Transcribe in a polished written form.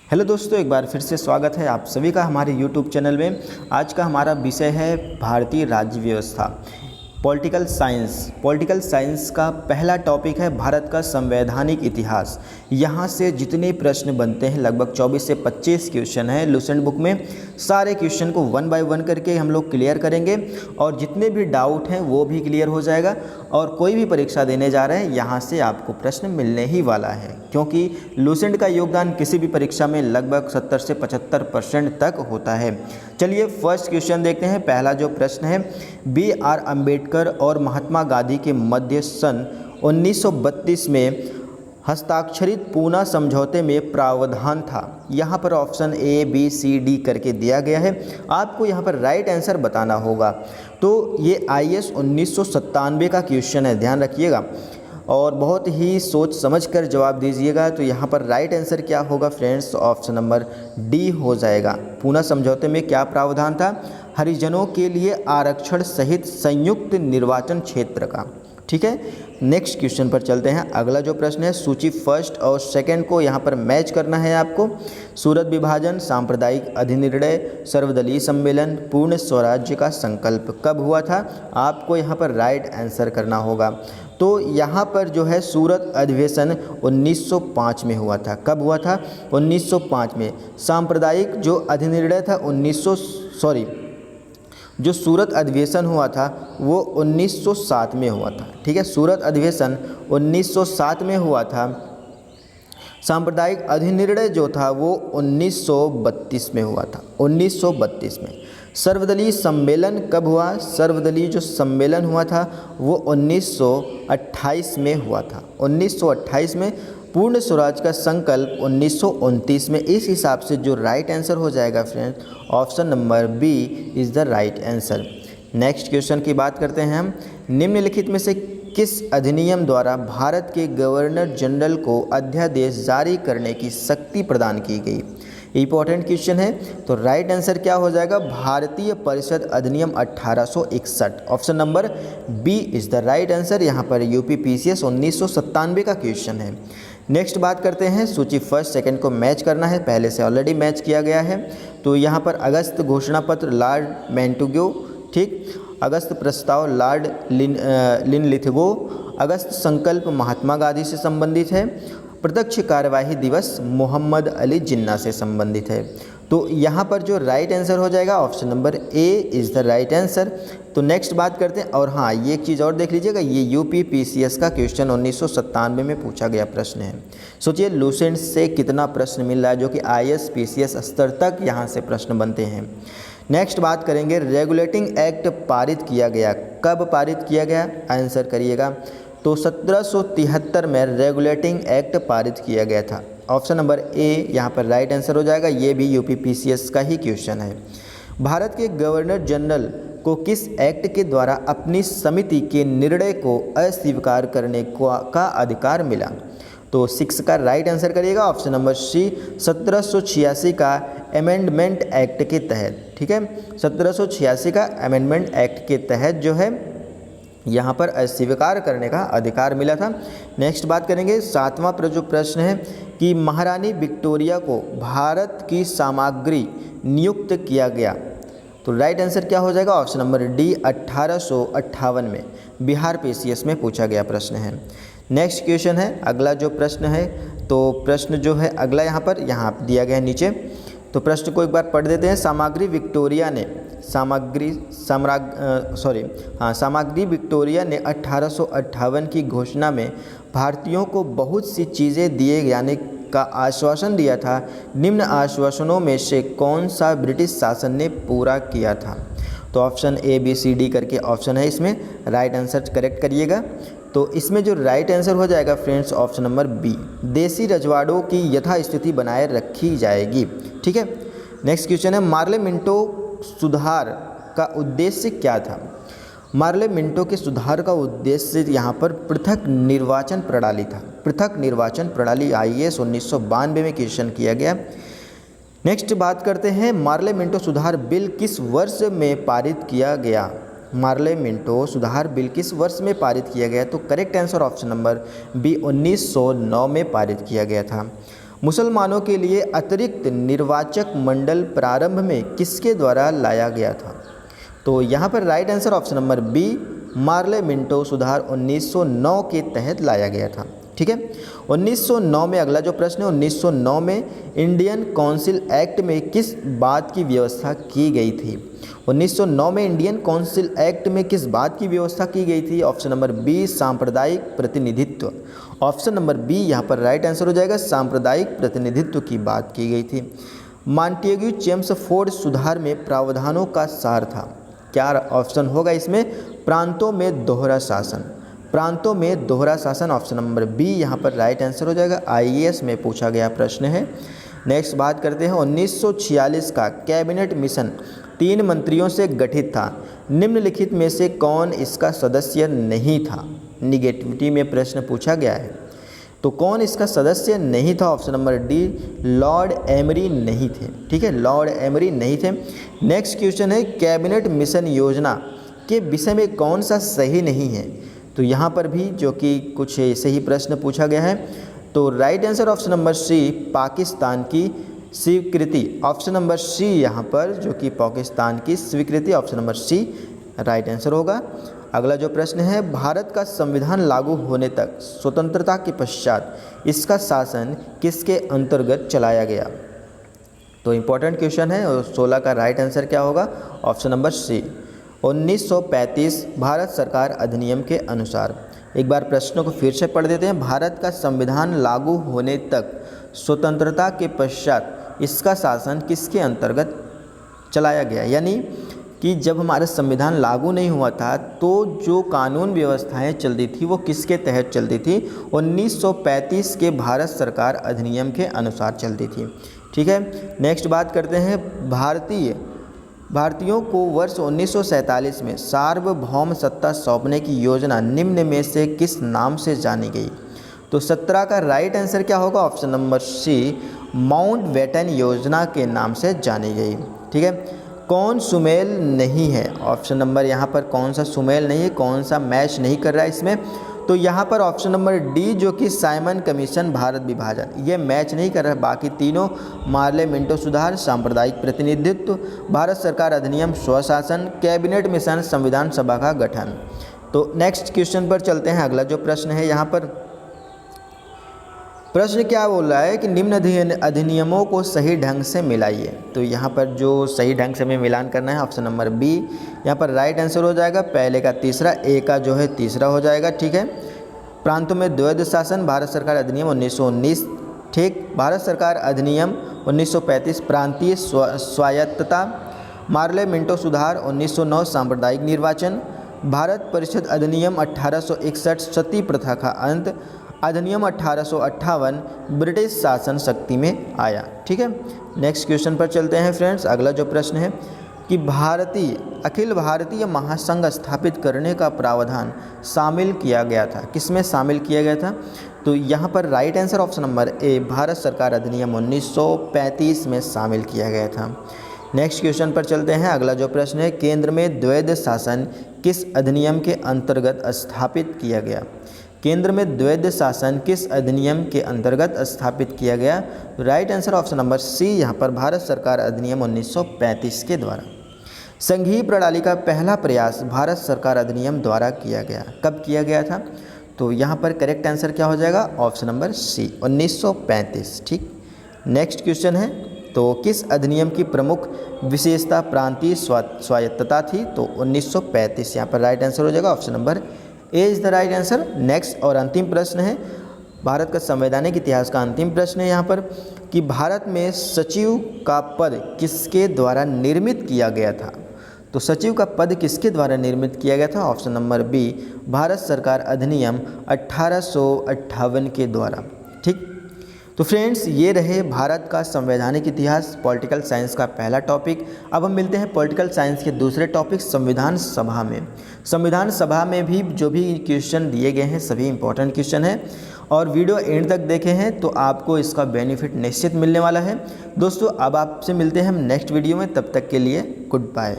Hello दोस्तों, एक बार फिर से स्वागत है आप सभी का हमारे यूट्यूब चैनल में। आज का हमारा विषय है भारतीय राज्य व्यवस्था, पॉलिटिकल साइंस। पॉलिटिकल साइंस का पहला टॉपिक है भारत का संवैधानिक इतिहास। यहाँ से जितने प्रश्न बनते हैं लगभग 24 से 25 क्वेश्चन हैं लुसेंट बुक में। सारे क्वेश्चन को वन बाय वन करके हम लोग क्लियर करेंगे और जितने भी डाउट हैं वो भी क्लियर हो जाएगा। और कोई भी परीक्षा देने जा रहे हैं यहाँ से आपको प्रश्न मिलने ही वाला है, क्योंकि लुसेंट का योगदान किसी भी परीक्षा में लगभग 70 से 75% तक होता है। चलिए फर्स्ट क्वेश्चन देखते हैं। पहला जो प्रश्न है, B.R. अम्बेडकर और महात्मा गांधी के मध्य सन 1932 में हस्ताक्षरित पूना समझौते में प्रावधान था। यहाँ पर option A, B, C, D करके दिया गया है। आपको यहाँ पर राइट आंसर बताना होगा। तो ये IAS 1997 का क्वेश्चन है, ध्यान रखिएगा और बहुत ही सोच समझ कर जवाब दीजिएगा। तो यहाँ पर राइट आंसर क्या होगा फ्रेंड्स? ऑप्शन नंबर D हो जाएगा। पूना समझौते में क्या प्रावधान था? हरिजनों के लिए आरक्षण सहित संयुक्त निर्वाचन क्षेत्र का। ठीक है, नेक्स्ट क्वेश्चन पर चलते हैं। अगला जो प्रश्न है, सूची फर्स्ट और सेकंड को यहाँ पर मैच करना है आपको। सूरत विभाजन, सांप्रदायिक अधिनिर्णय, सर्वदलीय सम्मेलन, पूर्ण स्वराज्य का संकल्प कब हुआ था? आपको यहाँ पर राइट आंसर करना होगा। तो यहाँ पर जो है सूरत अधिवेशन 1905 में हुआ था। कब हुआ था? 1905 में। सांप्रदायिक जो अधिनिर्णय था जो सूरत अधिवेशन हुआ था वो 1907 में हुआ था। ठीक है, सूरत अधिवेशन 1907 में हुआ था। सांप्रदायिक अधिनिर्णय जो था वो 1932 में हुआ था, 1932 में। सर्वदलीय सम्मेलन कब हुआ? सर्वदलीय जो सम्मेलन हुआ था वो 1928 में हुआ था, 1928 में। पूर्ण स्वराज का संकल्प 1929 में। इस हिसाब से जो राइट आंसर हो जाएगा friends, option number B is the right answer. Next question की बात करते हैं हम। निम्नलिखित में से किस अधिनियम द्वारा भारत के गवर्नर जनरल को अध्यादेश जारी करने की शक्ति प्रदान की गई? इंपॉर्टेंट क्वेश्चन है। तो राइट आंसर क्या हो जाएगा? भारतीय परिषद अधिनियम 1861। Option number B is the right answer. यहाँ पर UPPCS 1997 का क्वेश्चन है। नेक्स्ट बात करते हैं, सूची फर्स्ट सेकंड को मैच करना है, पहले से ऑलरेडी मैच किया गया है। तो यहाँ पर अगस्त घोषणा पत्र लॉर्ड मॉन्टेग्यू, ठीक, अगस्त प्रस्ताव लॉर्ड लिनलिथगो, अगस्त संकल्प महात्मा गांधी से संबंधित है, प्रत्यक्ष कार्यवाही दिवस मोहम्मद अली जिन्ना से संबंधित है। तो यहाँ पर जो राइट आंसर हो जाएगा option number A is the right answer. तो नेक्स्ट बात करते हैं। और हाँ, ये एक चीज़ और देख लीजिएगा, ये UPPCS का क्वेश्चन 1997 में पूछा गया प्रश्न है। सोचिए लुसेंट से कितना प्रश्न मिल रहा है, जो कि IAS PCS स्तर तक यहाँ से प्रश्न बनते हैं। नेक्स्ट बात करेंगे, रेगुलेटिंग एक्ट पारित किया गया, कब पारित किया गया? आंसर करिएगा। तो 1773 में रेगुलेटिंग एक्ट पारित किया गया था। ऑप्शन नंबर A यहाँ पर राइट आंसर हो जाएगा। ये भी UPPCS का ही क्वेश्चन है। भारत के गवर्नर जनरल को किस एक्ट के द्वारा अपनी समिति के निर्णय को अस्वीकार करने का अधिकार मिला? तो 6 का राइट आंसर करिएगा। ऑप्शन नंबर C 1786 का अमेंडमेंट एक्ट के तहत। ठीक है, 1786 का अमेंडमेंट एक्ट के तहत जो है यहाँ पर अस्वीकार करने का अधिकार मिला था। नेक्स्ट बात करेंगे, 7वां जो प्रश्न है कि महारानी विक्टोरिया को भारत की सामग्री नियुक्त किया गया। तो राइट आंसर क्या हो जाएगा? ऑप्शन नंबर D 1858 में। बिहार PCS में पूछा गया प्रश्न है। नेक्स्ट क्वेश्चन है, अगला जो प्रश्न है, तो प्रश्न जो है अगला यहाँ पर दिया गया है नीचे। तो प्रश्न को एक बार पढ़ देते हैं। सामग्री विक्टोरिया ने 1858 की घोषणा में भारतीयों को बहुत सी चीज़ें दिए जाने का आश्वासन दिया था। निम्न आश्वासनों में से कौन सा ब्रिटिश शासन ने पूरा किया था? तो option A, B, C, D करके ऑप्शन है, इसमें राइट आंसर करेक्ट करिएगा। तो इसमें जो राइट आंसर हो जाएगा फ्रेंड्स, ऑप्शन नंबर B, देसी रजवाड़ों की यथास्थिति बनाए रखी जाएगी। ठीक है, नेक्स्ट क्वेश्चन है, मार्ले मिंटो सुधार का उद्देश्य क्या था? मार्ले मिंटो के सुधार का उद्देश्य यहाँ पर पृथक निर्वाचन प्रणाली था। पृथक निर्वाचन प्रणाली IAS 1992 में क्वेश्चन किया गया। नेक्स्ट बात करते हैं, मार्ले मिंटो सुधार बिल किस वर्ष में पारित किया गया? मार्ले मिंटो सुधार बिल किस वर्ष में पारित किया गया? तो correct answer option number B 1909 में पारित किया गया था। मुसलमानों के लिए अतिरिक्त निर्वाचक मंडल प्रारंभ में किसके द्वारा लाया गया था? तो यहाँ पर right answer option number B, Morley Minto सुधार 1909 के तहत लाया गया था। ठीक है, 1909 में अगला जो प्रश्न है, 1909 में इंडियन काउंसिल एक्ट में किस बात की व्यवस्था की गई थी? 1909 में इंडियन काउंसिल एक्ट में किस बात की व्यवस्था की गई थी? ऑप्शन नंबर बी, सांप्रदायिक प्रतिनिधित्व। ऑप्शन नंबर बी यहाँ पर राइट आंसर हो जाएगा, सांप्रदायिक प्रतिनिधित्व की बात की गई थी। मॉन्टेग्यू चेम्सफोर्ड सुधार में प्रावधानों का सार था। क्या ऑप्शन होगा इसमें? प्रांतों में दोहरा शासन। प्रांतों में दोहरा शासन, ऑप्शन नंबर बी यहाँ पर राइट आंसर हो जाएगा। आईएएस में पूछा गया प्रश्न है। नेक्स्ट बात करते हैं, 1946 का कैबिनेट मिशन 3 मंत्रियों से गठित था। निम्नलिखित में से कौन इसका सदस्य नहीं था? निगेटिविटी में प्रश्न पूछा गया है, तो कौन इसका सदस्य नहीं था? Option number D, Lord emery नहीं थे। ठीक है, लॉर्ड एमरी नहीं थे। नेक्स्ट क्वेश्चन है, कैबिनेट मिशन योजना के विषय में कौन सा सही नहीं है? तो यहाँ पर भी जो कि कुछ ऐसे ही प्रश्न पूछा गया है, तो right answer option number C, Pakistan की स्वीकृति। ऑप्शन नंबर सी यहाँ पर जो कि पाकिस्तान की स्वीकृति, option number C right answer होगा। अगला जो प्रश्न है, भारत का संविधान लागू होने तक स्वतंत्रता के पश्चात इसका शासन किसके अंतर्गत चलाया गया? तो इम्पोर्टेंट क्वेश्चन है, और 16 का राइट आंसर क्या होगा? ऑप्शन नंबर सी, 1935 भारत सरकार अधिनियम के अनुसार। एक बार प्रश्नों को फिर से पढ़ देते हैं। भारत का संविधान लागू होने तक स्वतंत्रता के पश्चात इसका शासन किसके अंतर्गत चलाया गया? यानी कि जब हमारा संविधान लागू नहीं हुआ था तो जो कानून व्यवस्थाएं चलती थी वो किसके तहत चलती थी? 1935 के भारत सरकार अधिनियम के अनुसार चलती थी। ठीक है, नेक्स्ट बात करते हैं, भारतीयों को वर्ष 1947 में सार्वभौम सत्ता सौंपने की योजना निम्न में से किस नाम से जानी गई? तो 17 का राइट आंसर क्या होगा? ऑप्शन नंबर सी, माउंटबेटन योजना के नाम से जानी गई। ठीक है, कौन सुमेल नहीं है? ऑप्शन नंबर यहाँ पर कौन सा सुमेल नहीं है, कौन सा मैच नहीं कर रहा है इसमें? तो यहाँ पर ऑप्शन नंबर डी जो कि साइमन कमीशन भारत विभाजन, ये मैच नहीं कर रहा है। बाकी तीनों, मार्ले मिंटो सुधार, सांप्रदायिक प्रतिनिधित्व, भारत सरकार अधिनियम, स्वशासन, कैबिनेट मिशन, संविधान सभा का गठन। तो नेक्स्ट क्वेश्चन पर चलते हैं। अगला जो प्रश्न है, यहाँ पर प्रश्न क्या बोल रहा है कि निम्न अधिनियमों को सही ढंग से मिलाइए। तो यहाँ पर जो सही ढंग से हमें मिलान करना है, ऑप्शन नंबर बी यहाँ पर राइट आंसर हो जाएगा। पहले का तीसरा, ए का जो है तीसरा हो जाएगा। ठीक है, प्रांतों में द्वैध शासन, भारत सरकार अधिनियम 1919। ठीक, भारत सरकार अधिनियम 1935, प्रांतीय स्वायत्तता, मार्ले मिंटो सुधार 1909, सांप्रदायिक निर्वाचन, भारत परिषद अधिनियम 1861, सती प्रथा का अंत, अधिनियम 1858, ब्रिटिश शासन शक्ति में आया। ठीक है, नेक्स्ट क्वेश्चन पर चलते हैं फ्रेंड्स। अगला जो प्रश्न है कि अखिल भारतीय महासंघ स्थापित करने का प्रावधान शामिल किया गया था, किसमें शामिल किया गया था? तो यहाँ पर right answer option number A, Bharat सरकार अधिनियम 1935 में शामिल किया गया था। नेक्स्ट क्वेश्चन पर चलते हैं। अगला जो प्रश्न है, केंद्र में द्वैध शासन किस अधिनियम के अंतर्गत स्थापित किया गया? केंद्र में द्वैध शासन किस अधिनियम के अंतर्गत स्थापित किया गया? Right answer option number C यहाँ पर भारत सरकार अधिनियम 1935 के द्वारा। संघीय प्रणाली का पहला प्रयास भारत सरकार अधिनियम द्वारा किया गया, कब किया गया था? तो यहाँ पर करेक्ट आंसर क्या हो जाएगा? Option number C, 1935। ठीक, नेक्स्ट क्वेश्चन है, तो किस अधिनियम की प्रमुख विशेषता प्रांतीय स्वायत्तता थी? तो 1935 यहाँ पर राइट आंसर हो जाएगा। Option number A is the right answer. Next और अंतिम प्रश्न है, भारत का संवैधानिक इतिहास का अंतिम प्रश्न है यहाँ पर कि भारत में सचिव का पद किसके द्वारा निर्मित किया गया था? तो सचिव का पद किसके द्वारा निर्मित किया गया था? ऑप्शन नंबर बी, भारत सरकार अधिनियम 1858 के द्वारा। ठीक, तो फ्रेंड्स ये रहे भारत का संवैधानिक इतिहास पॉलिटिकल साइंस का पहला टॉपिक। अब हम मिलते हैं पॉलिटिकल साइंस के दूसरे टॉपिक संविधान सभा में। संविधान सभा में भी जो भी क्वेश्चन दिए गए हैं सभी इंपॉर्टेंट क्वेश्चन हैं, और वीडियो एंड तक देखे हैं तो आपको इसका बेनिफिट निश्चित मिलने वाला है। दोस्तों अब आपसे मिलते हैं हम नेक्स्ट वीडियो में, तब तक के लिए गुड बाय।